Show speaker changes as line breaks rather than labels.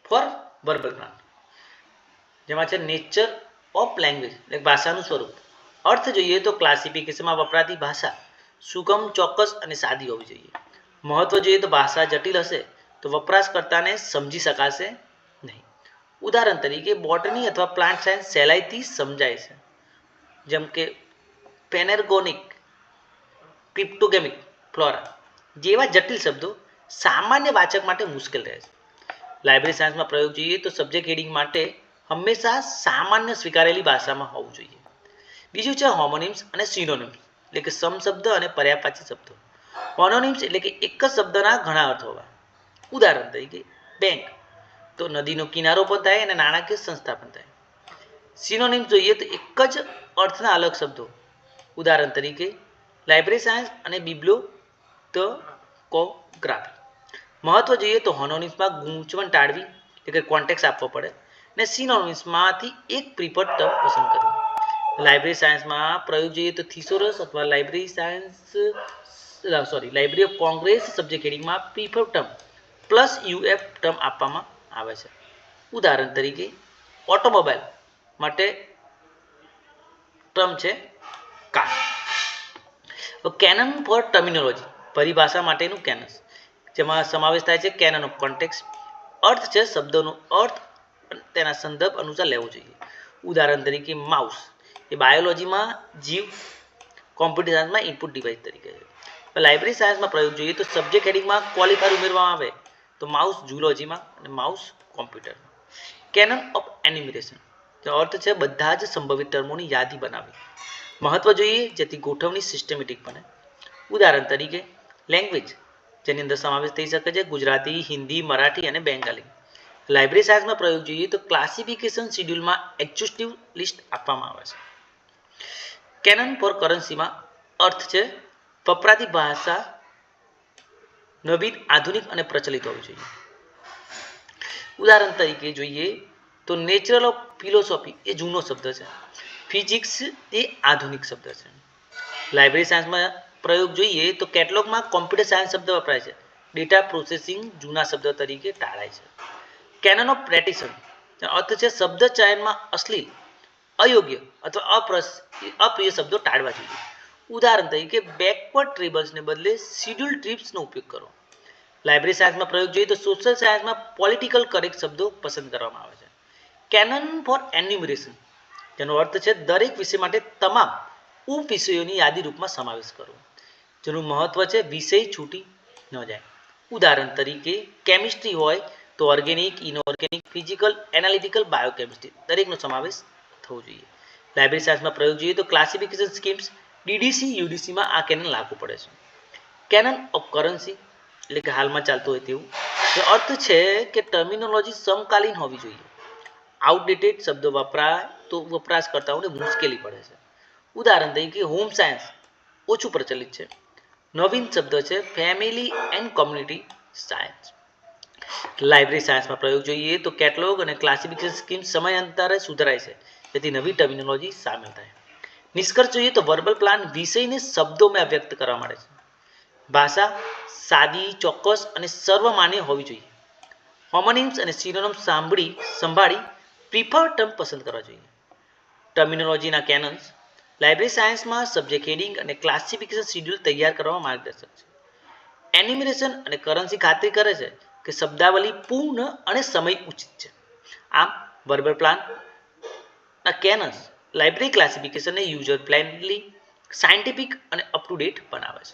Four verbal plan, જેમાં છે nature of language એટલે ભાષાનું સ્વરૂપ. અર્થ જોઈએ તો ક્લાસિફિકેશનમાં વપરાતી ભાષા સુગમ, ચોક્કસ અને સાદી હોવી જોઈએ. મહત્વ જોઈએ તો ભાષા જટિલ હશે તો વપરાશકર્તાને સમજી શકાશે નહીં. ઉદાહરણ તરીકે બોટની અથવા પ્લાન્ટ સાયન્સ સહેલાઈથી સમજાય છે, જેમ કે પેનેર્ગોનિક, ક્રિપ્ટોગેમિક, ફ્લોરા જેવા જટિલ શબ્દો સામાન્ય વાચક માટે મુશ્કેલ રહે છે. લાઇબ્રેરી સાયન્સમાં પ્રયોગ જોઈએ તો સબ્જેક્ટ હેડિંગ માટે હંમેશા સામાન્ય સ્વીકારેલી ભાષામાં હોવું જોઈએ. બીજું છે હોમોનિમ્સ અને સિનોનિમ્સ એટલે કે સમ શબ્દ અને પર્યાયવાચી શબ્દો. હોમોનિમ્સ એટલે કે એક જ શબ્દના ઘણા અર્થ હોવા. ઉદાહરણ તરીકે બેંક તો નદીનો કિનારો પણ થાય અને નાણાકીય સંસ્થા પણ થાય. સિનોનિમ્સ જોઈએ તો એક જ અર્થના અલગ શબ્દો. ઉદાહરણ તરીકે લાઇબ્રેરી સાયન્સ અને બિબ્લિયોગ્રાફી. મહત્વ જોઈએ તો હોમોનિમ્સમાં ગૂંચવણ ટાળવી એટલે કે કોન્ટેક્સ આપવો પડે અને સિનોનિમ્સમાંથી એક પ્રિફર્ડ ટર્મ પસંદ કરવી. લાઇબ્રેરી સાયન્સમાં પ્રયોગ જોઈએ તો થિસોરસ અથવા લાઇબ્રેરી ઓફ કોંગ્રેસ સબ્જેક્ટ હેડિંગમાં preferred term plus UF term આપવામાં આવે છે. ઉદાહરણ તરીકે ઓટોમોબાઈલ માટે ટર્મ છે કાર. કેનન ફોર ટર્મિનોલોજી પરિભાષા માટેનું કેનસ, જેમાં સમાવેશ થાય છે કેનન ઓફ કોન્ટેક્સ્ટ, અર્થ છે શબ્દોનો અર્થ તેના સંદર્ભ અનુસાર લેવો જોઈએ. ઉદાહરણ તરીકે માઉસ એ બાયોલોજીમાં જીવ, કોમ્પ્યુટર સાયન્સમાં ઇનપુટ ડિવાઇસ તરીકે છે. લાઇબ્રેરી સાયન્સમાં પ્રયોગ જોઈએ તો સબ્જેક્ટ હેડિંગમાં ક્વોલિફાયર ઉમેરવામાં આવે તો માઉસ ઝૂલોજીમાં અને માઉસ કોમ્પ્યુટરમાં. કેનન ઓફ એનિમેશન અર્થ છે બધા જ સંભવિત ટર્મોની યાદી બનાવવી. મહત્વ જોઈએ જેથી ગોઠવણી સિસ્ટમેટિક બને. ઉદાહરણ તરીકે લેંગ્વેજ, જેની અંદર સમાવેશ થઈ શકે છે ગુજરાતી, હિન્દી, મરાઠી અને બેંગાલી. લાઇબ્રેરી સાયન્સમાં પ્રયોગ જોઈએ તો ક્લાસિફિકેશન શિડ્યુલમાં એક્ઝોસ્ટિવ લિસ્ટ આપવામાં આવે છે. કેનન ફોર કરન્સીમાં અર્થ છે વપરાતી ભાષા નવીન, આધુનિક અને પ્રચલિત હોવી જોઈએ. ઉદાહરણ તરીકે જોઈએ તો નેચરલ ઓફ ફિલોસોફી એ જૂનો શબ્દ છે, ફિઝિક્સ એ આધુનિક શબ્દ છે. લાઇબ્રેરી સાયન્સમાં પ્રયોગ જોઈએ તો કેટલોગમાં કોમ્પ્યુટર સાયન્સ શબ્દ વપરાય છે, ડેટા પ્રોસેસિંગ જૂના શબ્દ તરીકે ટાળાય છે. કેનન ઓફ પ્રેટિશન અર્થ છે શબ્દ ચયનમાં અશ્લીલ, અયોગ્ય અથવા અપ્રિય શબ્દો ટાળવા જોઈએ. ઉદાહરણ તરીકે બેકવર્ડ ટ્રેબલ્સને બદલે શિડ્યુલ ટ્રીપ્સનો ઉપયોગ કરો. લાઇબ્રેરી સાયન્સમાં પ્રયોગ જોઈએ તો સોશિયલ સાયન્સમાં પોલિટિકલ કરેક્ટ શબ્દો પસંદ કરવામાં આવે છે. કેનન ફોર એન્યુમરેશન તેનો અર્થ છે દરેક વિષય માટે તમામ ઉપવિષયોની યાદી રૂપમાં સમાવેશ કરવો, જેનું મહત્વ છે વિષય છૂટી ન જાય. ઉદાહરણ તરીકે કેમિસ્ટ્રી હોય તો organic, inorganic, physical, analytical, biochemistry દરેકનો સમાવેશ થવો જોઈએ. લાઇબ્રેરી સાયન્સમાં પ્રયોગ જોઈએ તો ક્લાસિફિકેશન સ્કીમ્સ ડીડીસી, યુડીસીમાં આ કેનન લાગુ પડે છે. કેનન ઓફ કરન્સી એટલે કે હાલમાં ચાલતું હોય તેવું. અર્થ છે કે ટર્મિનોલોજી સમકાલીન હોવી જોઈએ. આઉટડેટેડ શબ્દો વપરાય તો વપરાશકર્તાઓને મુશ્કેલી પડે છે. ઉદાહરણ તરીકે હોમ સાયન્સ ઓછું પ્રચલિત છે. નવીન શબ્દ છે family and community science. Library સાયન્સમાં પ્રયોગ જોઈએ તો કેટલોગ અને ક્લાસિફિકેશન સ્કીમ સમયાંતરે સુધરાય છે, જેથી નવી ટર્મિનોલોજી સામેલ થાય. નિષ્કર્ષ જોઈએ તો વર્બલ પ્લાન વિષયને શબ્દોમાં વ્યક્ત કરવા માટે છે. ભાષા સાદી, ચોક્કસ અને સર્વમાન્ય હોવી જોઈએ. હોમોનિમ્સ અને સિનોનિમ્સ સંભાળી પ્રિફર્ડ ટર્મ પસંદ કરવા જોઈએ. ટર્મિનોલોજીના કેનન્સ લાઇબ્રેરી સાયન્સમાં સબ્જેક્ટ હેડિંગ અને ક્લાસિફિકેશન શિડ્યુલ તૈયાર કરવામાં માર્ગદર્શક છે. એનિમેશન અને કરન્સી ખાતરી કરે છે કે શબ્દાવલી પૂર્ણ અને સમય ઉચિત છે. આમ વર્બલ પ્લાનના કેનન્સ લાઇબ્રેરી ક્લાસિફિકેશનને યુઝર ફ્રેન્ડલી, સાયન્ટિફિક અને અપ ટુ ડેટ બનાવે છે.